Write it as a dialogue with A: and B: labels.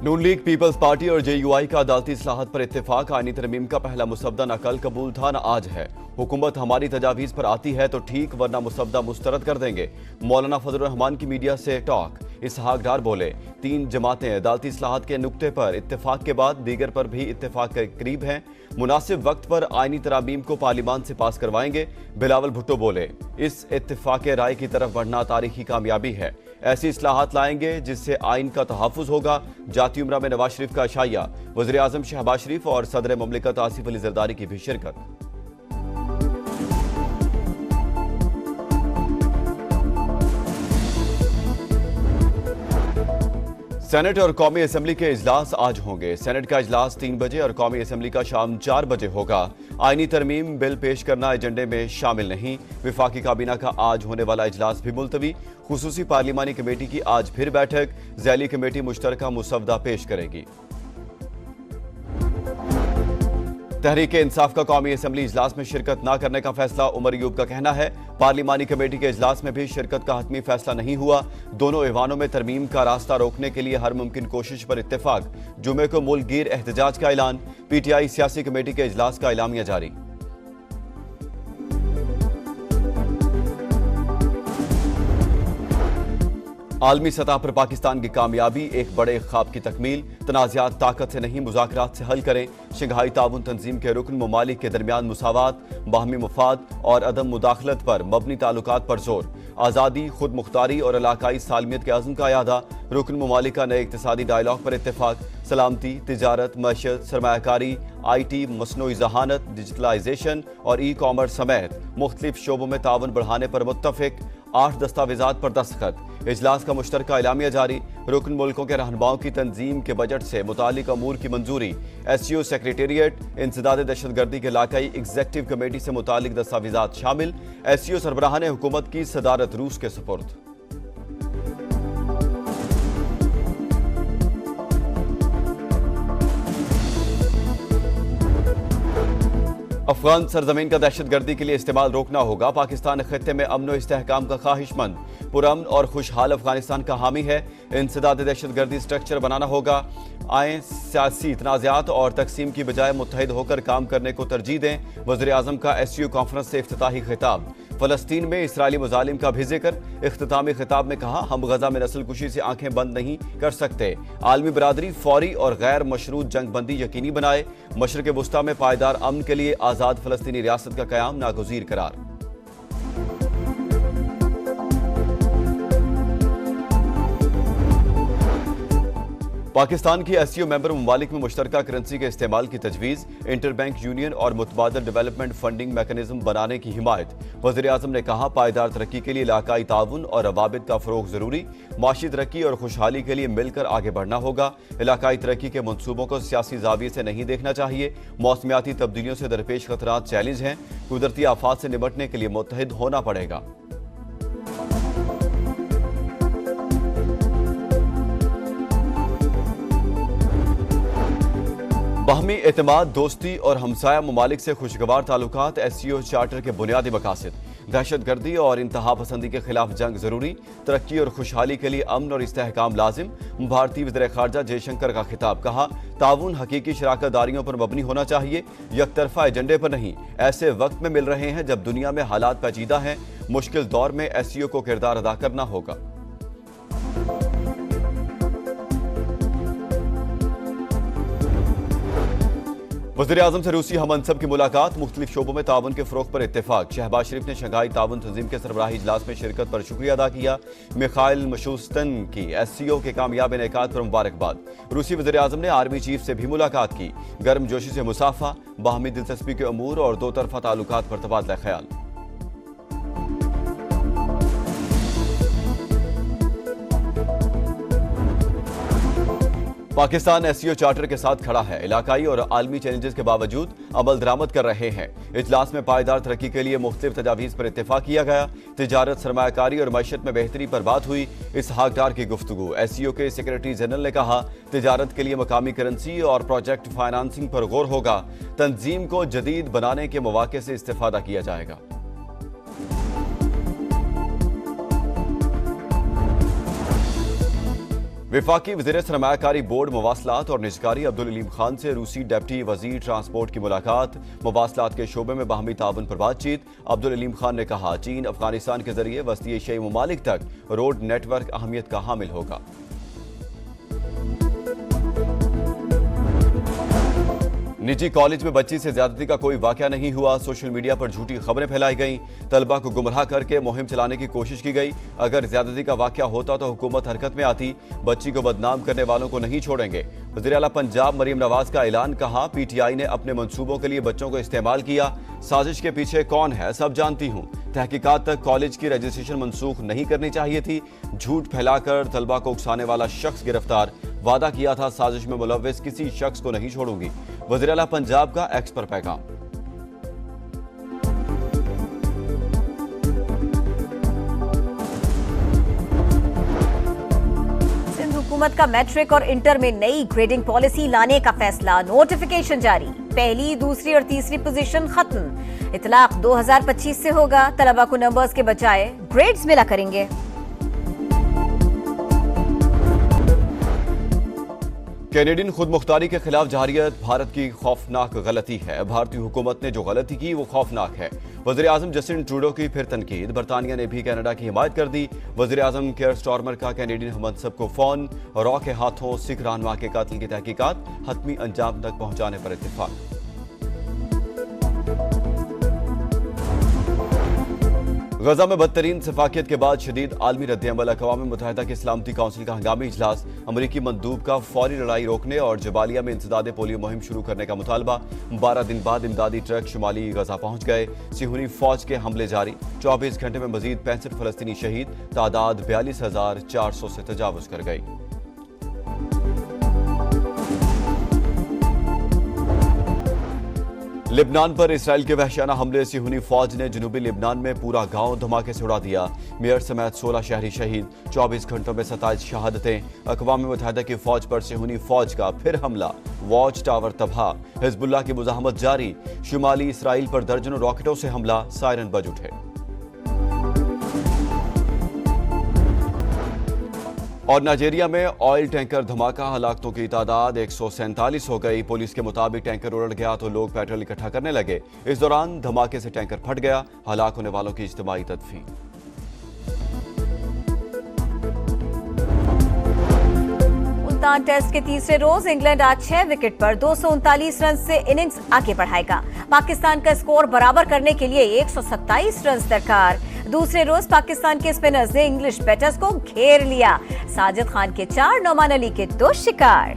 A: नून league, peoples party और JUI का अदालती इस्लाहात पर इत्तेफाक। आईनी तरमीम का पहला मुसवदा न कल कबूल था न आज है। हुकूमत हमारी तजावीज़ पर आती है तो ठीक, वरना मुसवदा मुस्तरद कर देंगे। मौलाना फजलुर रहमान की मीडिया से टॉक। इसहाक डार बोले, 3 जमातें अदालती इस्लाहात के नुक्ते पर इत्तेफाक के बाद दीगर पर भी इत्तेफाक के करीब हैं। मुनासिब वक्त पर आईनी तरामीम को पार्लिमान से पास करवाएंगे। बिलावल भुट्टो बोले, इस इत्तेफाक राय की तरफ बढ़ना तारीखी कामयाबी है। ऐसी इस्लाहात लाएंगे जिससे आइन का तहफ़्फ़ुज़ होगा। जाती उम्रा में नवाज शरीफ का अशाया। वज़ीर आज़म शहबाज शरीफ और सदर ममलिकत आसिफ अली ज़रदारी की भी शिरकत। सेनेट और कौमी असम्बली के इजलास आज होंगे। सेनेट का इजलास 3 बजे और कौमी असम्बली का शाम 4 बजे होगा। आईनी तरमीम बिल पेश करना एजेंडे में शामिल नहीं। विफाकी काबीना का आज होने वाला इजलास भी मुलतवी। खुसूसी पार्लिमानी कमेटी की आज फिर बैठक। ज़ैली कमेटी मुश्तरका मुसवदा पेश करेगी। तहरीक इंसाफ का कौमी असम्बली इजलास में शिरकत न करने का फैसला। उमर अयूब का कहना है, पार्लिमानी कमेटी के इजलास में भी शिरकत का हतमी फैसला नहीं हुआ। दोनों ऐवानों में तरमीम का रास्ता रोकने के लिए हर मुमकिन कोशिश पर इत्तेफाक। जुमे को मुल्कगीर एहतजाज का ऐलान। PTI सियासी कमेटी के इजलास का एलामिया जारी। आलमी सतह पर पाकिस्तान की कामयाबी एक बड़े ख्वाब की तकमील। तनाज़ात ताकत से नहीं, मुज़ाकरात से हल करें। शंघाई ताउन तंजीम के रुकन ममालिक के दरमियान मुसावात, बाहमी मुफाद और अदम मुदाखलत पर मबनी ताल्लुकात पर जोर। आज़ादी, खुद मुख्तारी और इलाकाई सालमियत के अज़्म का यादा। रुकन ममालिक का नए इक़्तिसादी डायलॉग पर इत्तेफाक। सलामती, तिजारत, मईशत, सरमायाकारी, IT, मसनूई ज़हानत, डिजिटलाइजेशन और ई-कॉमर्स समेत मुख्तलिफ शोबों में ताउन बढ़ाने पर मुत्तफ़िक। 8 दस्तावेज़ात पर दस्तखत। इजलास का मुश्तरका एलामिया जारी। रुकन मुल्कों के रहनुमाओं की तंजीम के बजट से मुतालिक अमूर की मंजूरी। SCO सेक्रेटेरिएट, इंसदाद दहशतगर्दी के इलाकाई एग्जीक्यूटिव कमेटी से मुतालिक दस्तावेज़ात शामिल। SCO सरबराहान हुकूमत की सदारत रूस के सुपुर्द। अफगान सरजमीन का दहशतगर्दी के लिए इस्तेमाल रोकना होगा। पाकिस्तान खत्ते में अमन व इस्तेहकाम का ख्वाहिशमंद, पुरअमन और खुशहाल अफगानिस्तान का हामी है। इंसदाद दहशतगर्दी स्ट्रक्चर बनाना होगा। आए सियासी तनाज़ात और तकसीम की बजाय मुत्तहिद होकर काम करने को तरजीह दें। वज़ीर आज़म का SCO कॉन्फ्रेंस से इफ्तिताही खिताब। फ़लस्तीन में इसराइली मुजालिम का भी जिक्र। इख्तितामी खिताब में कहा, हम गजा में नस्ल कुशी से आंखें बंद नहीं कर सकते। आलमी बरादरी फौरी और गैर मशरूत जंग बंदी यकीनी बनाए। मशरिक़ वुस्ता में पायदार अमन के लिए आज़ाद फ़लस्तीनी रियासत का क़याम नागुज़ीर करार। पाकिस्तान की SCO मेंबर ममालिक में मुश्तरका करेंसी के इस्तेमाल की तजवीज़। इंटर बैंक यूनियन और मुतबादल डेवलपमेंट फंडिंग मैकेनिज्म बनाने की हिमायत। वज़ीर आज़म ने कहा, पायदार तरक्की के लिए इलाकाई ताउन और रवाबित का फ़रोग़ ज़रूरी। माशी तरक्की और खुशहाली के लिए मिलकर आगे बढ़ना होगा। इलाकाई तरक्की के मनसूबों को सियासी ज़ाविये से नहीं देखना चाहिए। मौसमियाती तब्दीलियों से दरपेश खतरात चैलेंज हैं। कुदरती आफात से निपटने के लिए मुत्तहिद होना पड़ेगा। बाहमी एतमाद, दोस्ती और हमसाया ममालिक से खुशगवार ताल्लुकात SCO चार्टर के बुनियादी मकासद। दहशतगर्दी और इंतहा पसंदी के खिलाफ जंग जरूरी। तरक्की और खुशहाली के लिए अमन और इस्तेहकाम लाजिम। भारतीय वज़ीर ख़ारजा जयशंकर का खिताब। कहा, ताउन हकीकी शराकतदारियों पर मबनी होना चाहिए, यकतरफा एजेंडे पर नहीं। ऐसे वक्त में मिल रहे हैं जब दुनिया में हालात पेचीदा हैं। मुश्किल दौर में SCO को किरदार अदा करना होगा। वज़ीर आज़म से रूसी हमअनसब की मुलाकात। मुख्तलिफ शोबों में ताउन के फ़रोग़ पर इत्तेफाक। शहबाज शरीफ ने शंघाई ताउन तंजीम के सरबराही इजलास में शिरकत पर शुक्रिया अदा किया। मिखाइल मिशूस्टन की SCO के कामयाब इनेकाद पर मुबारकबाद। रूसी वज़ीर आज़म ने आर्मी चीफ से भी मुलाकात की। गर्म जोशी से मुसाफा, बाहमी दिलचस्पी के अमूर और दो तरफ़ा ताल्लुकात पर तबादला ख्याल। पाकिस्तान SCO चार्टर के साथ खड़ा है। इलाकाई और आलमी चैलेंजेस के बावजूद अमल दरामद कर रहे हैं। इजलास में पायदार तरक्की के लिए मुख्तलिफ तजावीज़ पर इत्तेफाक किया गया। तिजारत, सरमायाकारी और मईशत में बेहतरी पर बात हुई। इसहाक डार की गुफ्तगू। SCO के सेक्रेटरी जनरल ने कहा, तिजारत के लिए मकामी करेंसी और प्रोजेक्ट फाइनेंसिंग पर गौर होगा। तंजीम को जदीद बनाने के मौके से इस्तेफादा किया जाएगा। वफाकी वज़ीर सरमायाकारी बोर्ड मवासलात और निजकारी अब्दुल अलीम खान से रूसी डिप्टी वज़ीर ट्रांसपोर्ट की मुलाकात। मवासलात के शोबे में बाहमी ताउन पर बातचीत। अब्दुल अलीम खान ने कहा, चीन अफगानिस्तान के जरिए वस्ती एशियाई ममालिक तक रोड नेटवर्क अहमियत का हामिल होगा। निजी कॉलेज में बच्ची से ज्यादती का कोई वाकया नहीं हुआ। सोशल मीडिया पर झूठी खबरें फैलाई गईं। तलबा को गुमराह करके मुहिम चलाने की कोशिश की गई। अगर ज्यादती का वाकया होता तो हुकूमत हरकत में आती। बच्ची को बदनाम करने वालों को नहीं छोड़ेंगे। वज़ीर आला पंजाब मरीम नवाज का ऐलान। कहा, पीटीआई ने अपने मंसूबों के लिए बच्चों को इस्तेमाल किया। साजिश के पीछे कौन है सब जानती हूँ। तहकीकात तक कॉलेज की रजिस्ट्रेशन मनसूख नहीं करनी चाहिए थी। झूठ फैलाकर तलबा को उकसाने वाला शख्स गिरफ्तार। वादा किया था साजिश में मुलव्विस किसी शख्स को नहीं छोड़ूंगी। वज़ीर आला पंजाब का एक्स पर पैगाम।
B: सिंध हुकूमत का मैट्रिक और इंटर में नई ग्रेडिंग पॉलिसी लाने का फैसला। नोटिफिकेशन जारी। पहली, दूसरी और तीसरी पोजीशन खत्म। इतलाक 2025 से होगा। तलबा को नंबर्स के बजाय ग्रेड्स मिला करेंगे।
A: कैनेडियन खुद मुख्तारी के खिलाफ जारियत भारत की खौफनाक गलती है। भारतीय हुकूमत ने जो गलती की वो खौफनाक है। वज़ीर आज़म जस्टिन ट्रूडो की फिर तनकीद। बरतानिया ने भी कनाडा की हिमायत कर दी। वज़ीर आज़म केयर स्टारमर का कैनेडियन हमनसब को फोन। रॉ के हाथों सिख रहनुमा के कातिल की तहकीकात हतमी अंजाम तक पहुंचाने पर इत्तेफाक। गजा में बदतरीन सफाकियत के बाद शदीद आलमी रद्द-ए-अमल। अक़वाम मुत्तहिदा की सलामती काउंसिल का हंगामी इजलास। अमरीकी मंदूब का फौरी लड़ाई रोकने और जबालिया में इंसदाद पोलियो मुहिम शुरू करने का मुतालबा। 12 दिन बाद इमदादी ट्रक शुमाली गजा पहुंच गए। सिहूनी फौज के हमले जारी। 24 घंटे में मजीद 65 फलस्तीनी शहीद। तादाद 42,400 से तजावुज कर गई। लेबनान पर इसराइल के वहशियाना हमले। सिहूनी फौज ने जनूबी लेबनान में पूरा गांव धमाके से उड़ा दिया। मेयर समेत 16 शहरी शहीद। 24 घंटों में 27 शहादतें। अक़वाम मुत्तहिदा की फौज पर सिहूनी फौज का फिर हमला। वॉच टावर तबाह। हिजबुल्लाह की मुज़ाहमत जारी। शुमाली इसराइल पर दर्जनों रॉकेटों से हमला। सायरन बज उठे। और नाइजीरिया में ऑयल टैंकर धमाका। हलाकतों की तादाद 147 हो गई। पुलिस के मुताबिक टैंकर उलट गया तो लोग पेट्रोल इकट्ठा करने लगे। इस दौरान धमाके से टैंकर फट गया। हलाक होने वालों की इज्तिमाई तदफीन।
B: मुल्तान टेस्ट के तीसरे रोज इंग्लैंड आज 6 विकेट पर 239 रन से इनिंग्स आगे बढ़ाएगा। पाकिस्तान का स्कोर बराबर करने के लिए 127 रन दरकार। दूसरे रोज पाकिस्तान के स्पिनर्स ने इंग्लिश बैटर्स को घेर लिया। साजिद खान के 4, नौमान अली के 2 शिकार।